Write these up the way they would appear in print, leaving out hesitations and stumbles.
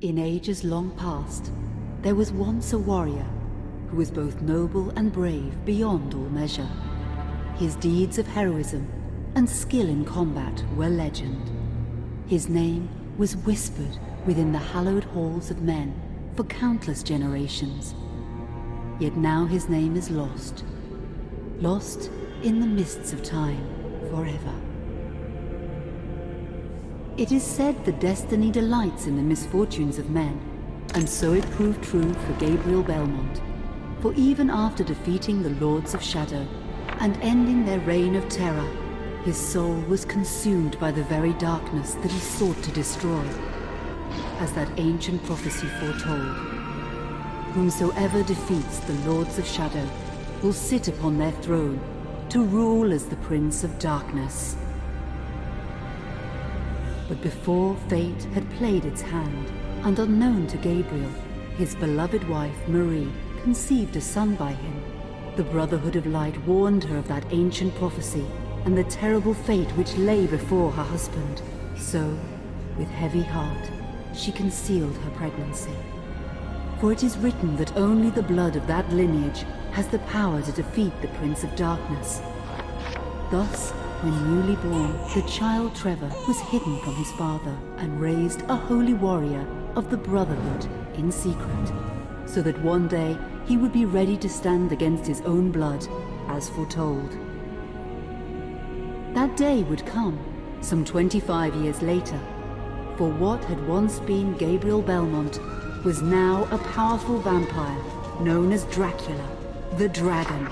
In ages long past, there was once a warrior who was both noble and brave beyond all measure. His deeds of heroism and skill in combat were legend. His name was whispered within the hallowed halls of men for countless generations. Yet now his name is lost, lost in the mists of time forever. It is said that destiny delights in the misfortunes of men, and so it proved true for Gabriel Belmont. For even after defeating the Lords of Shadow and ending their reign of terror, his soul was consumed by the very darkness that he sought to destroy. As that ancient prophecy foretold, whomsoever defeats the Lords of Shadow will sit upon their throne to rule as the Prince of Darkness. But before fate had played its hand, and unknown to Gabriel, his beloved wife Marie conceived a son by him. The Brotherhood of Light warned her of that ancient prophecy and the terrible fate which lay before her husband. So, with heavy heart, she concealed her pregnancy. For it is written that only the blood of that lineage has the power to defeat the Prince of Darkness. Thus, when newly born, the child Trevor was hidden from his father and raised a holy warrior of the Brotherhood in secret, so that one day he would be ready to stand against his own blood, as foretold. That day would come, some 25 years later, for what had once been Gabriel Belmont was now a powerful vampire known as Dracula, the Dragon.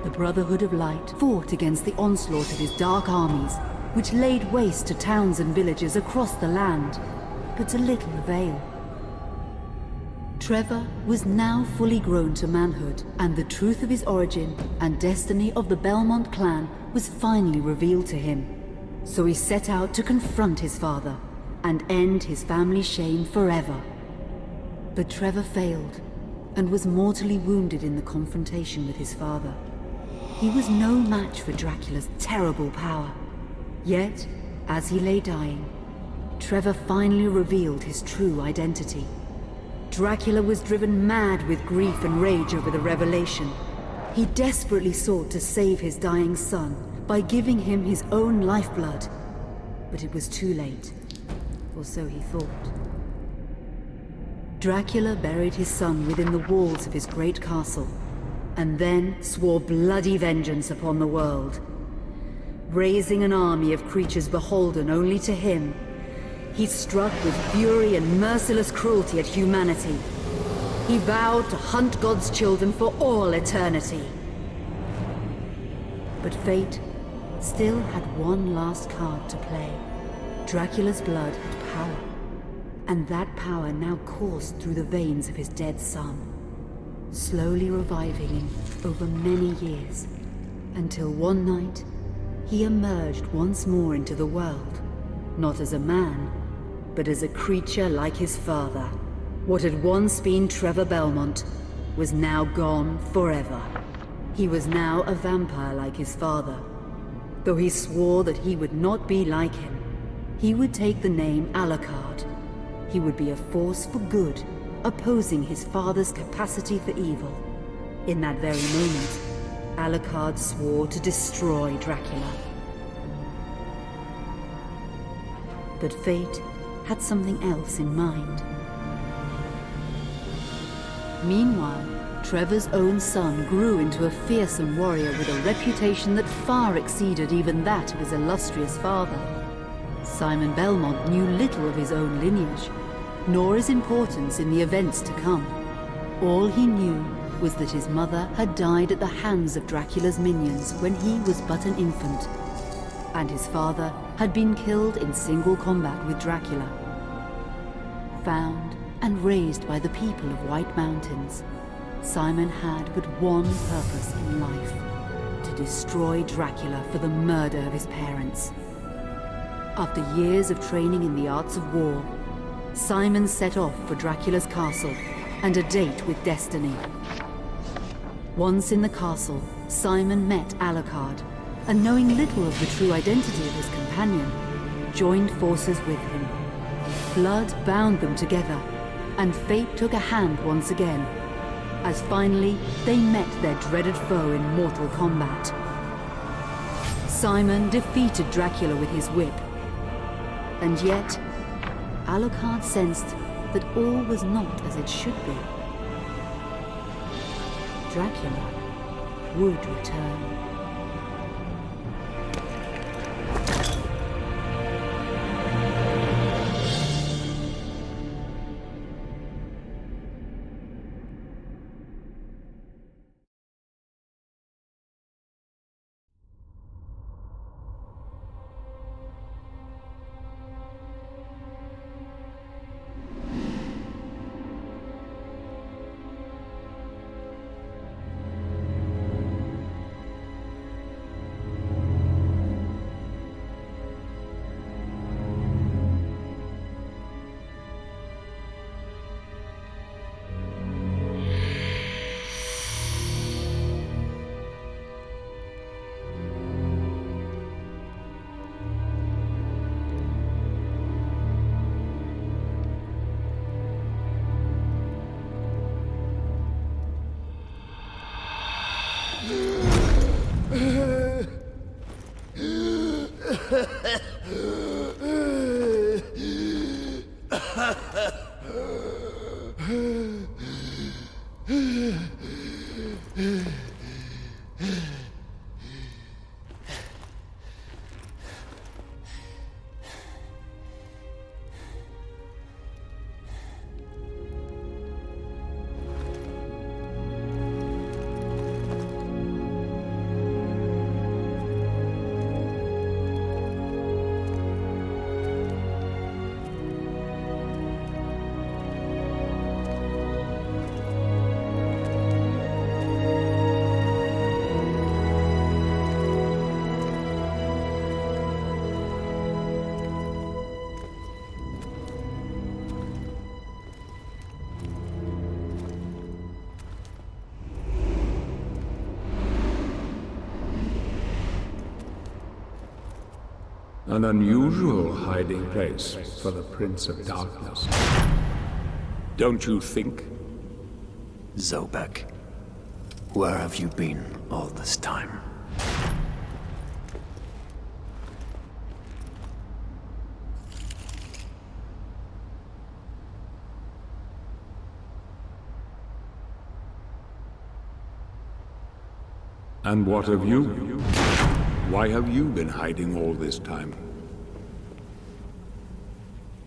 The Brotherhood of Light fought against the onslaught of his dark armies, which laid waste to towns and villages across the land, but to little avail. Trevor was now fully grown to manhood, and the truth of his origin and destiny of the Belmont clan was finally revealed to him. So he set out to confront his father and end his family's shame forever. But Trevor failed and was mortally wounded in the confrontation with his father. He was no match for Dracula's terrible power. Yet, as he lay dying, Trevor finally revealed his true identity. Dracula was driven mad with grief and rage over the revelation. He desperately sought to save his dying son by giving him his own lifeblood. But it was too late, or so he thought. Dracula buried his son within the walls of his great castle, and then swore bloody vengeance upon the world. Raising an army of creatures beholden only to him, he struck with fury and merciless cruelty at humanity. He vowed to hunt God's children for all eternity. But fate still had one last card to play. Dracula's blood had power, and that power now coursed through the veins of his dead son, slowly reviving him over many years, until one night he emerged once more into the world, not as a man, but as a creature like his father. What had once been Trevor Belmont was now gone forever. He was now a vampire like his father. Though he swore that he would not be like him, he would take the name Alucard. He would be a force for good, opposing his father's capacity for evil. In that very moment, Alucard swore to destroy Dracula. But fate had something else in mind. Meanwhile, Trevor's own son grew into a fearsome warrior with a reputation that far exceeded even that of his illustrious father. Simon Belmont knew little of his own lineage, nor his importance in the events to come. All he knew was that his mother had died at the hands of Dracula's minions when he was but an infant, and his father had been killed in single combat with Dracula. Found and raised by the people of White Mountains, Simon had but one purpose in life: to destroy Dracula for the murder of his parents. After years of training in the arts of war, Simon set off for Dracula's castle and a date with destiny. Once in the castle, Simon met Alucard, and knowing little of the true identity of his companion, joined forces with him. Blood bound them together, and fate took a hand once again, as finally they met their dreaded foe in mortal combat. Simon defeated Dracula with his whip, and yet Alucard sensed that all was not as it should be. Dracula would return. An unusual hiding place for the Prince of Darkness. Don't you think? Zobek, where have you been all this time? And what of you? Why have you been hiding all this time?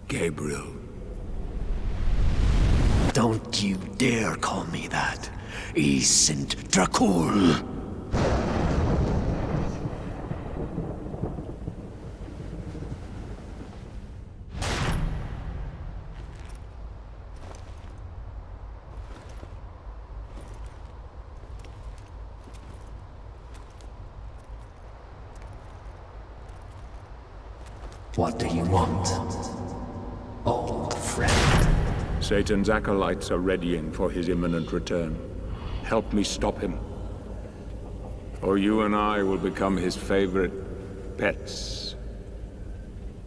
Gabriel. Don't you dare call me that. I sind Dracul. What do you want, old friend? Satan's acolytes are readying for his imminent return. Help me stop him, or you and I will become his favorite pets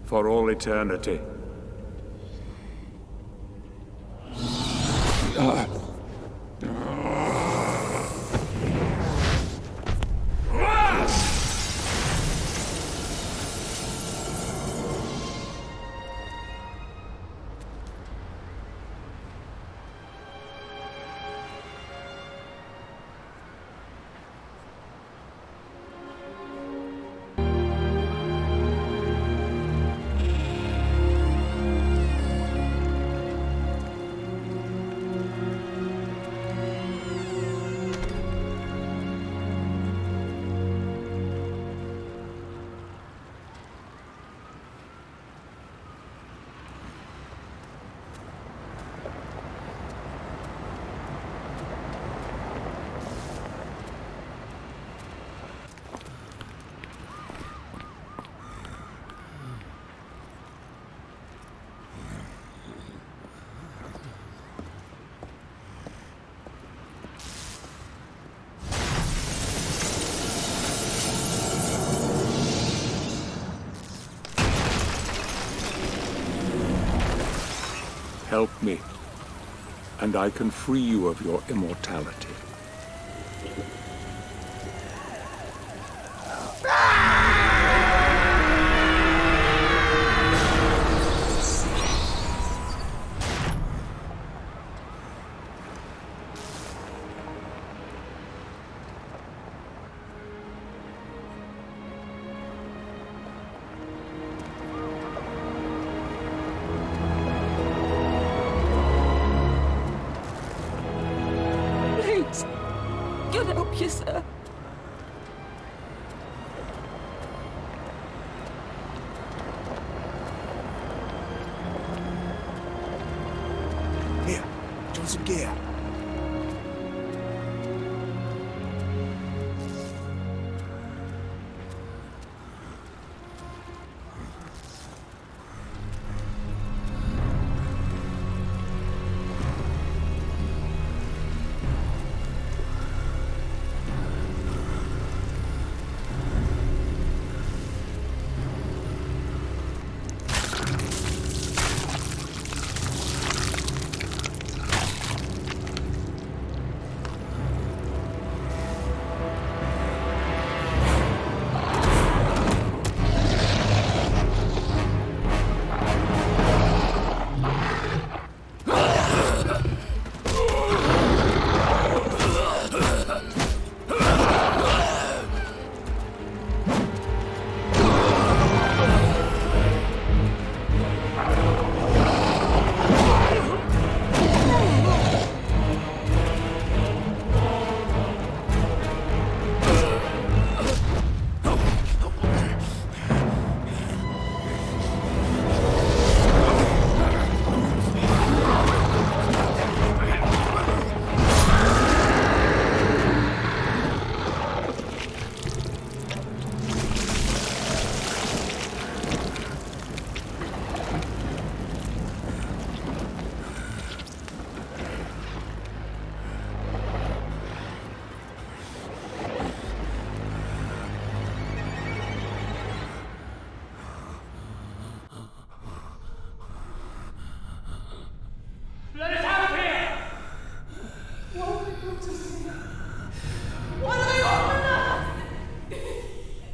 for all eternity. Help me, and I can free you of your immortality. Please, God help you, sir. Here, join some gear.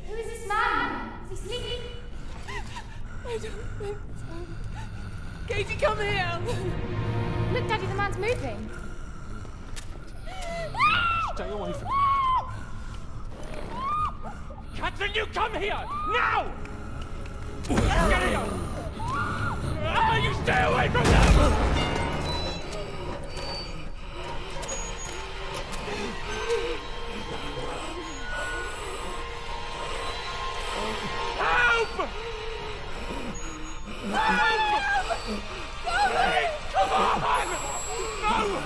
Who is this man? Is he sleeping? I don't think so. Katie, come here! Look, Daddy, the man's moving. Stay away from me. Catherine, you come here! Now! Get here! You stay away from them! Help! Help! Please, come on! No!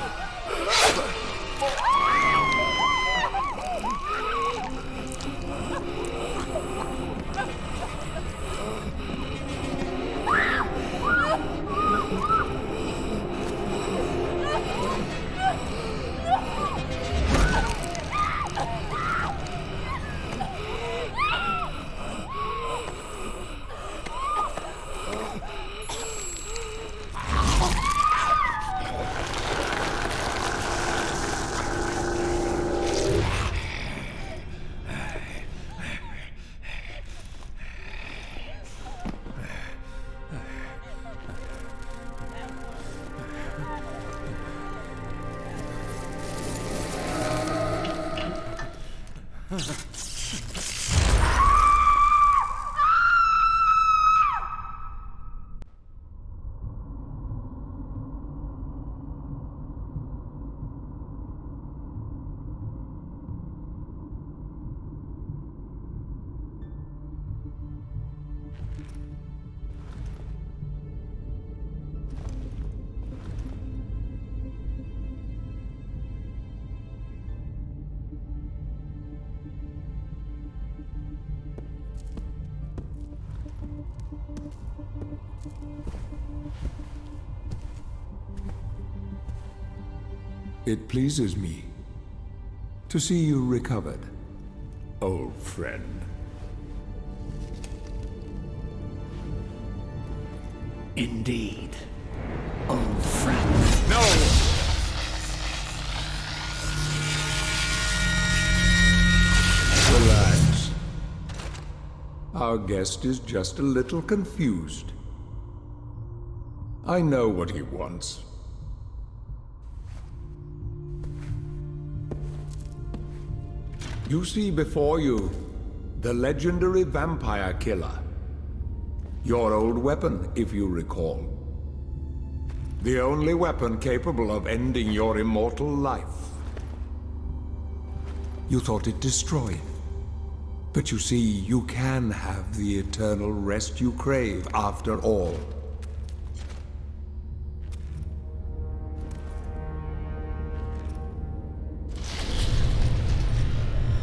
It pleases me to see you recovered, old friend. Indeed. old friend. No! Relax. Our guest is just a little confused. I know what he wants. You see before you the legendary vampire killer. Your old weapon, if you recall. The only weapon capable of ending your immortal life. You thought it destroyed. But you see, you can have the eternal rest you crave after all.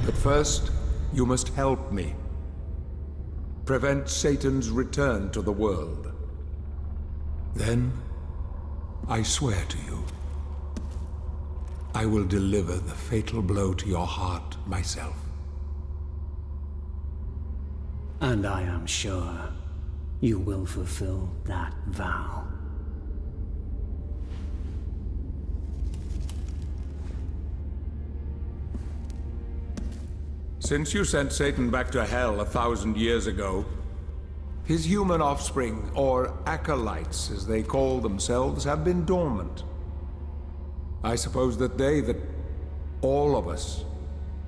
But first, you must help me. Prevent Satan's return to the world. Then, I swear to you, I will deliver the fatal blow to your heart myself. And I am sure you will fulfill that vow. Since you sent Satan back to hell 1,000 years ago, his human offspring, or acolytes as they call themselves, have been dormant. I suppose that all of us,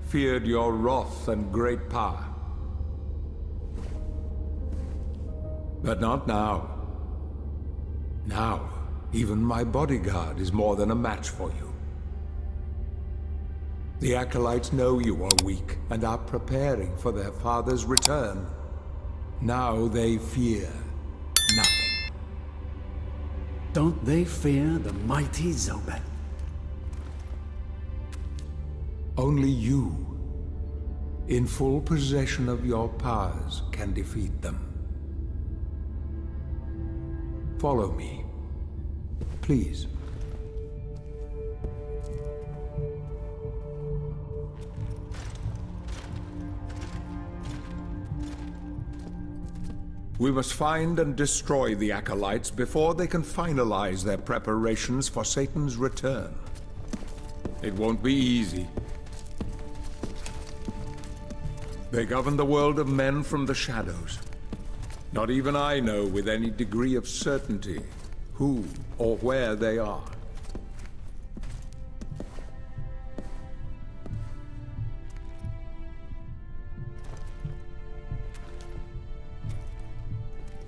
feared your wrath and great power. But not now. Now, even my bodyguard is more than a match for you. The acolytes know you are weak and are preparing for their father's return. Now they fear nothing. Don't they fear the mighty Zobek? Only you, in full possession of your powers, can defeat them. Follow me, please. We must find and destroy the acolytes before they can finalize their preparations for Satan's return. It won't be easy. They govern the world of men from the shadows. Not even I know with any degree of certainty who or where they are.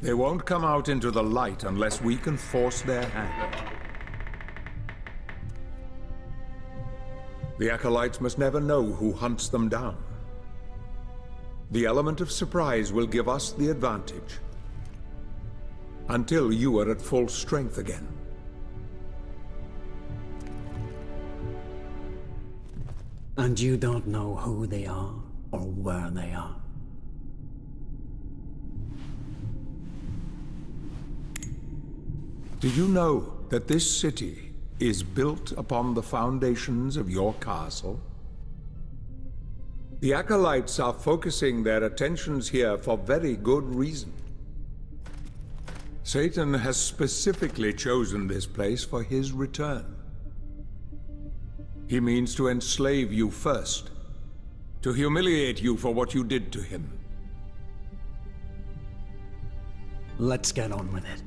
They won't come out into the light unless we can force their hand. The acolytes must never know who hunts them down. The element of surprise will give us the advantage. Until you are at full strength again. And you don't know who they are or where they are. Do you know that this city is built upon the foundations of your castle? The acolytes are focusing their attentions here for very good reason. Satan has specifically chosen this place for his return. He means to enslave you first, to humiliate you for what you did to him. Let's get on with it.